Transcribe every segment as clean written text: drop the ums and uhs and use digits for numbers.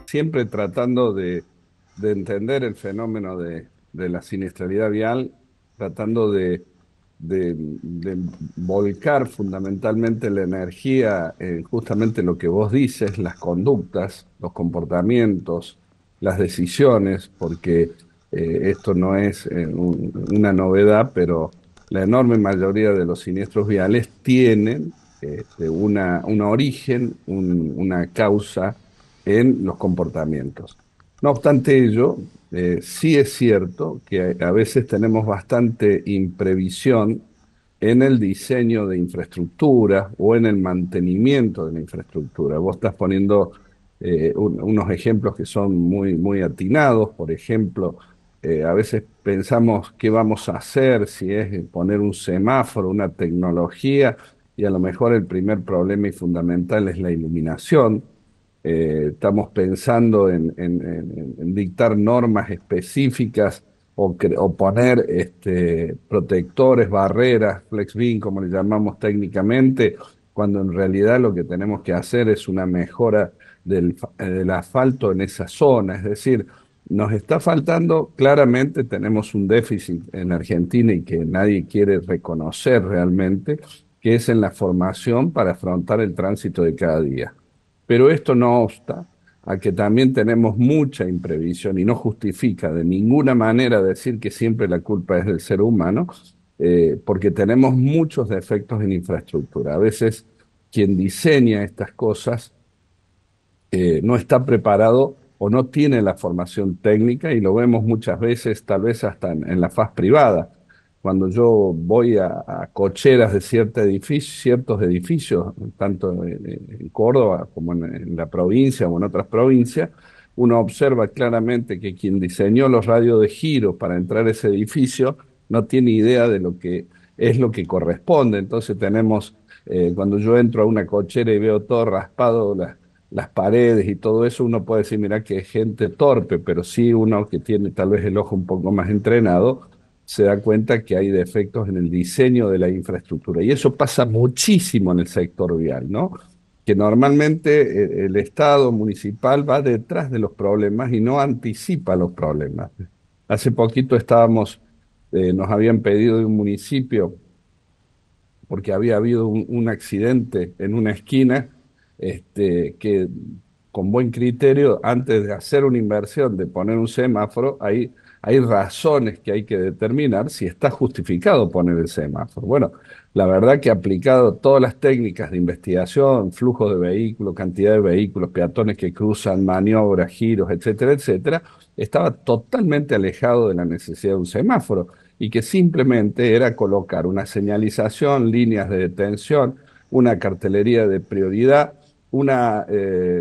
Siempre tratando de entender el fenómeno de la siniestralidad vial, tratando de volcar fundamentalmente la energía en justamente lo que vos dices, las conductas, los comportamientos, las decisiones, porque esto no es una novedad, pero la enorme mayoría de los siniestros viales tienen un origen, una causa en los comportamientos. No obstante ello, sí es cierto que a veces tenemos bastante imprevisión en el diseño de infraestructura o en el mantenimiento de la infraestructura. Vos estás poniendo unos ejemplos que son muy atinados. Por ejemplo, a veces pensamos qué vamos a hacer, si es poner un semáforo, una tecnología, y a lo mejor el primer problema y fundamental es la iluminación. Estamos pensando en dictar normas específicas o poner protectores, barreras, flex beam, como le llamamos técnicamente, cuando en realidad lo que tenemos que hacer es una mejora del asfalto en esa zona. Es decir, nos está faltando, claramente tenemos un déficit en Argentina y que nadie quiere reconocer realmente, que es en la formación para afrontar el tránsito de cada día. Pero esto no obsta a que también tenemos mucha imprevisión y no justifica de ninguna manera decir que siempre la culpa es del ser humano, porque tenemos muchos defectos en infraestructura. A veces quien diseña estas cosas no está preparado o no tiene la formación técnica, y lo vemos muchas veces, tal vez hasta en la faz privada. Cuando yo voy a cocheras de ciertos edificios, tanto en Córdoba como en la provincia o en otras provincias, uno observa claramente que quien diseñó los radios de giro para entrar a ese edificio no tiene idea de lo que es lo que corresponde. Entonces tenemos, cuando yo entro a una cochera y veo todo raspado, las paredes y todo eso, uno puede decir, mira, que es gente torpe, pero sí uno que tiene tal vez el ojo un poco más entrenado, se da cuenta que hay defectos en el diseño de la infraestructura. Y eso pasa muchísimo en el sector vial, ¿no? Que normalmente el Estado municipal va detrás de los problemas y no anticipa los problemas. Hace poquito nos habían pedido de un municipio porque había habido un accidente en una esquina, que con buen criterio, antes de hacer una inversión, de poner un semáforo, hay razones que hay que determinar si está justificado poner el semáforo. Bueno, la verdad que aplicado todas las técnicas de investigación, flujo de vehículos, cantidad de vehículos, peatones que cruzan, maniobras, giros, etcétera, etcétera, estaba totalmente alejado de la necesidad de un semáforo, y que simplemente era colocar una señalización, líneas de detención, una cartelería de prioridad, una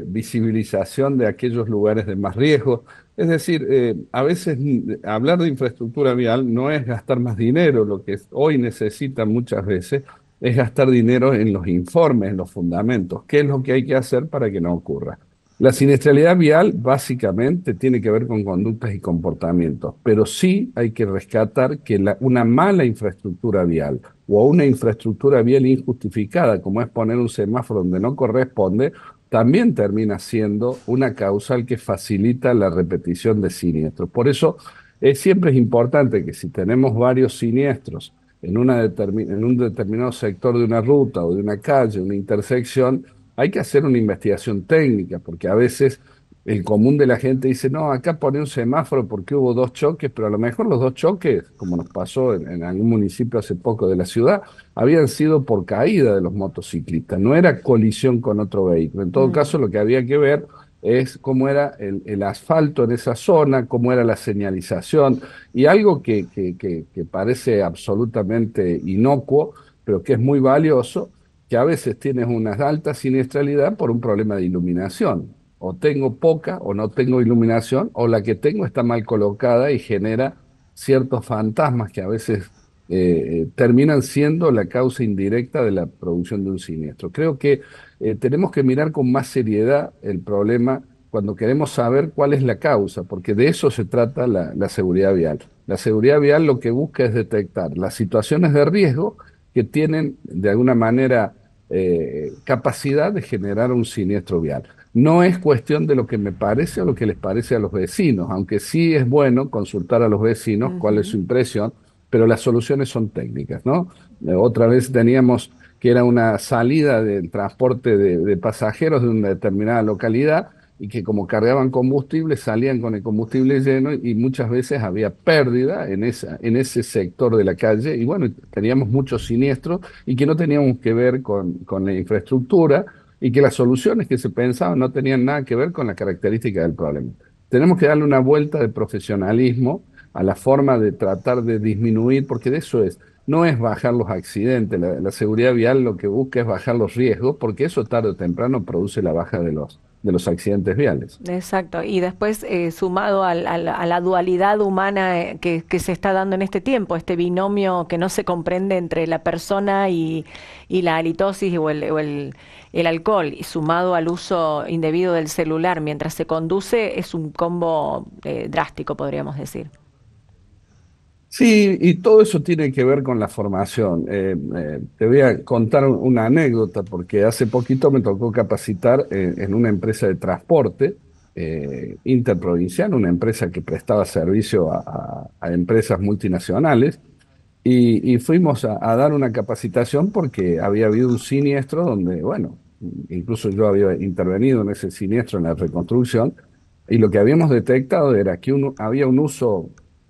visibilización de aquellos lugares de más riesgo. Es decir, a veces hablar de infraestructura vial no es gastar más dinero. Lo que hoy necesita muchas veces es gastar dinero en los informes, en los fundamentos. ¿Qué es lo que hay que hacer para que no ocurra? La siniestralidad vial básicamente tiene que ver con conductas y comportamientos, pero sí hay que rescatar que una mala infraestructura vial o una infraestructura vial injustificada, como es poner un semáforo donde no corresponde, también termina siendo una causal que facilita la repetición de siniestros. Por eso siempre es importante que si tenemos varios siniestros en un determinado sector de una ruta o de una calle, una intersección, hay que hacer una investigación técnica, porque a veces el común de la gente dice, no, acá pone un semáforo porque hubo dos choques, pero a lo mejor los dos choques, como nos pasó en algún municipio hace poco de la ciudad, habían sido por caída de los motociclistas, no era colisión con otro vehículo. En todo Mm. caso, lo que había que ver es cómo era el asfalto en esa zona, cómo era la señalización, y algo que parece absolutamente inocuo, pero que es muy valioso, que a veces tienes una alta siniestralidad por un problema de iluminación. O tengo poca o no tengo iluminación, o la que tengo está mal colocada y genera ciertos fantasmas que a veces terminan siendo la causa indirecta de la producción de un siniestro. Creo que tenemos que mirar con más seriedad el problema cuando queremos saber cuál es la causa, porque de eso se trata la seguridad vial. La seguridad vial lo que busca es detectar las situaciones de riesgo que tienen de alguna manera capacidad de generar un siniestro vial. No es cuestión de lo que me parece o lo que les parece a los vecinos, aunque sí es bueno consultar a los vecinos cuál es su Ujú. impresión, pero las soluciones son técnicas, ¿no? Otra vez teníamos que era una salida del transporte de pasajeros de una determinada localidad y que como cargaban combustible salían con el combustible lleno y muchas veces había pérdida en ese sector de la calle y bueno, teníamos muchos siniestros y que no teníamos que ver con la infraestructura y que las soluciones que se pensaban no tenían nada que ver con la característica del problema. Tenemos que darle una vuelta de profesionalismo a la forma de tratar de disminuir, porque de eso es, no es bajar los accidentes, la seguridad vial lo que busca es bajar los riesgos, porque eso tarde o temprano produce la baja de los accidentes viales. Exacto, y después sumado a la dualidad humana que se está dando en este tiempo, este binomio que no se comprende entre la persona y la halitosis el alcohol, y sumado al uso indebido del celular mientras se conduce, es un combo drástico, podríamos decir. Sí, y todo eso tiene que ver con la formación. Te voy a contar una anécdota porque hace poquito me tocó capacitar en una empresa de transporte interprovincial, una empresa que prestaba servicio a empresas multinacionales, y fuimos a dar una capacitación porque había habido un siniestro donde, bueno, incluso yo había intervenido en ese siniestro en la reconstrucción, y lo que habíamos detectado era que había un uso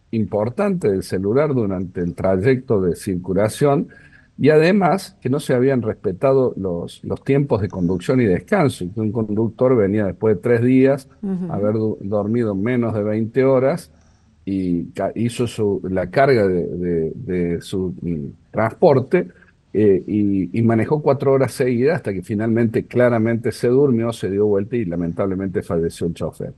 importante del celular durante el trayecto de circulación y además que no se habían respetado los tiempos de conducción y descanso, y que un conductor venía después de 3 días, Ujú. haber dormido menos de 20 horas y hizo la carga de su transporte y manejó 4 horas seguidas hasta que finalmente claramente se durmió, se dio vuelta y lamentablemente falleció el chofer.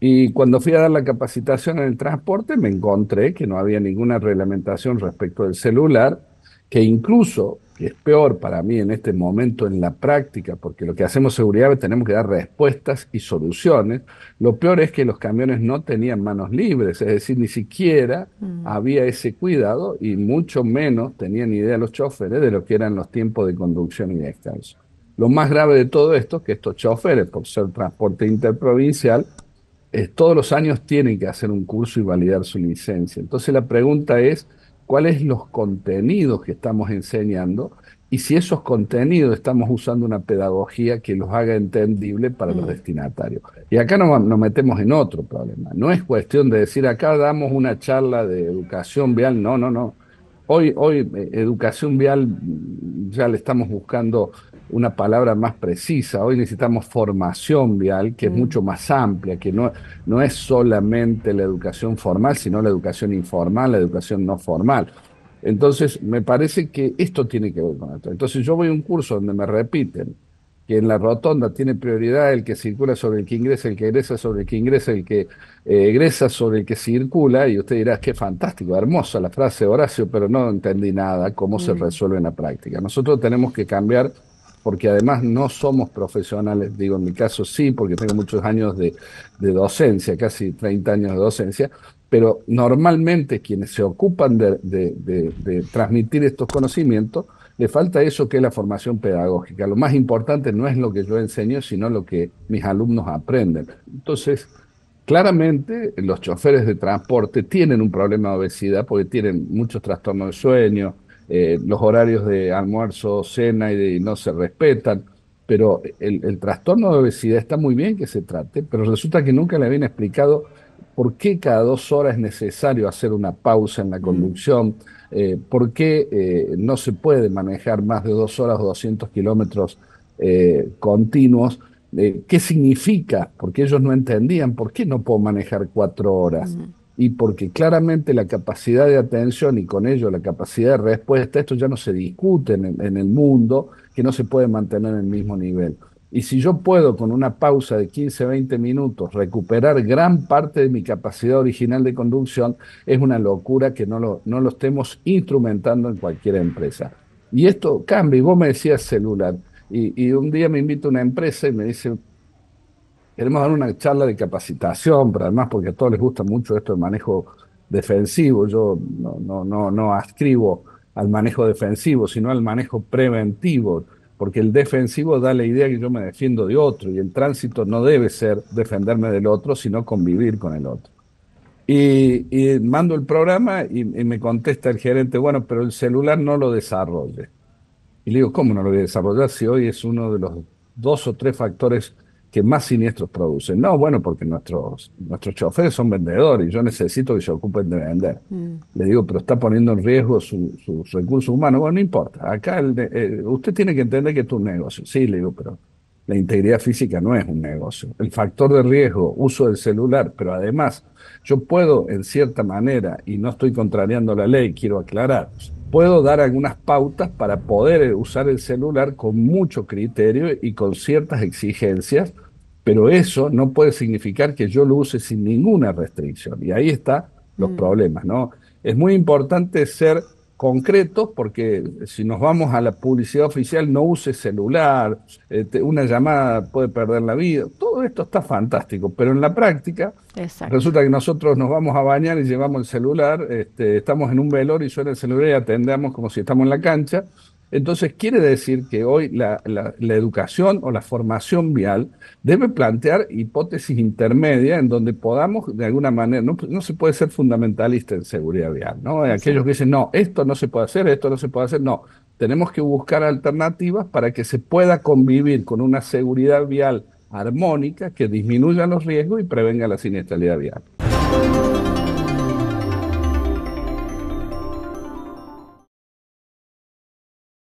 Y cuando fui a dar la capacitación en el transporte, me encontré que no había ninguna reglamentación respecto del celular, que incluso, que es peor para mí en este momento en la práctica, porque lo que hacemos seguridad tenemos que dar respuestas y soluciones. Lo peor es que los camiones no tenían manos libres, es decir, ni siquiera Mm. había ese cuidado y mucho menos tenían idea los choferes de lo que eran los tiempos de conducción y descanso. Lo más grave de todo esto es que estos choferes, por ser transporte interprovincial, todos los años tienen que hacer un curso y validar su licencia. Entonces la pregunta es, ¿cuáles los contenidos que estamos enseñando? Y si esos contenidos estamos usando una pedagogía que los haga entendible para los Mm. destinatarios. Y acá nos metemos en otro problema. No es cuestión de decir, acá damos una charla de educación vial. No, no, no. Hoy educación vial ya le estamos buscando una palabra más precisa. Hoy necesitamos formación vial, que es Mm. mucho más amplia, que no es solamente la educación formal, sino la educación informal, la educación no formal. Entonces, me parece que esto tiene que ver con esto. Entonces, yo voy a un curso donde me repiten que en la rotonda tiene prioridad el que circula sobre el que ingresa, el que egresa sobre el que ingresa, el que egresa sobre el que circula, y usted dirá, qué fantástico, hermosa la frase, Horacio, pero no entendí nada cómo se Mm. resuelve en la práctica. Nosotros tenemos que cambiar porque además no somos profesionales, digo en mi caso sí, porque tengo muchos años de docencia, casi 30 años de docencia, pero normalmente quienes se ocupan de transmitir estos conocimientos, le falta eso que es la formación pedagógica. Lo más importante no es lo que yo enseño, sino lo que mis alumnos aprenden. Entonces, claramente los choferes de transporte tienen un problema de obesidad porque tienen muchos trastornos de sueño, los horarios de almuerzo, cena no se respetan, pero el trastorno de obesidad está muy bien que se trate, pero resulta que nunca le habían explicado por qué cada 2 horas es necesario hacer una pausa en la Mm. conducción, por qué no se puede manejar más de 2 horas o 200 kilómetros continuos. ¿Qué significa? Porque ellos no entendían por qué no puedo manejar 4 horas. Mm. Y porque claramente la capacidad de atención y con ello la capacidad de respuesta, esto ya no se discute en el mundo, que no se puede mantener en el mismo nivel. Y si yo puedo con una pausa de 15, 20 minutos recuperar gran parte de mi capacidad original de conducción, es una locura que no lo estemos instrumentando en cualquier empresa. Y esto cambia, y vos me decías celular. Y un día me invita una empresa y me dice, queremos dar una charla de capacitación, pero además porque a todos les gusta mucho esto del manejo defensivo. Yo no adscribo al manejo defensivo, sino al manejo preventivo, porque el defensivo da la idea que yo me defiendo de otro y el tránsito no debe ser defenderme del otro, sino convivir con el otro. Y mando el programa y me contesta el gerente, bueno, pero el celular no lo desarrolle. Y le digo, ¿cómo no lo voy a desarrollar si hoy es uno de los dos o tres factores que más siniestros producen? No, bueno, porque nuestros choferes son vendedores y yo necesito que se ocupen de vender. Mm, Le digo, pero está poniendo en riesgo sus recursos humanos. Bueno, no importa. Acá usted tiene que entender que esto es un negocio. Sí, le digo, pero la integridad física no es un negocio. El factor de riesgo, uso del celular, pero además yo puedo, en cierta manera, y no estoy contrariando la ley, quiero aclarar, puedo dar algunas pautas para poder usar el celular con mucho criterio y con ciertas exigencias, pero eso no puede significar que yo lo use sin ninguna restricción. Y ahí están los mm, problemas, ¿no? Es muy importante ser concretos porque si nos vamos a la publicidad oficial, no use celular, una llamada puede perder la vida. Todo esto está fantástico, pero en la práctica exacto. resulta que nosotros nos vamos a bañar y llevamos el celular, estamos en un velorio y suena el celular y atendemos como si estamos en la cancha. Entonces quiere decir que hoy la educación o la formación vial debe plantear hipótesis intermedias en donde podamos, de alguna manera, no se puede ser fundamentalista en seguridad vial, ¿no? Aquellos que Exacto. dicen, no, esto no se puede hacer, esto no se puede hacer, no. Tenemos que buscar alternativas para que se pueda convivir con una seguridad vial armónica que disminuya los riesgos y prevenga la siniestralidad vial.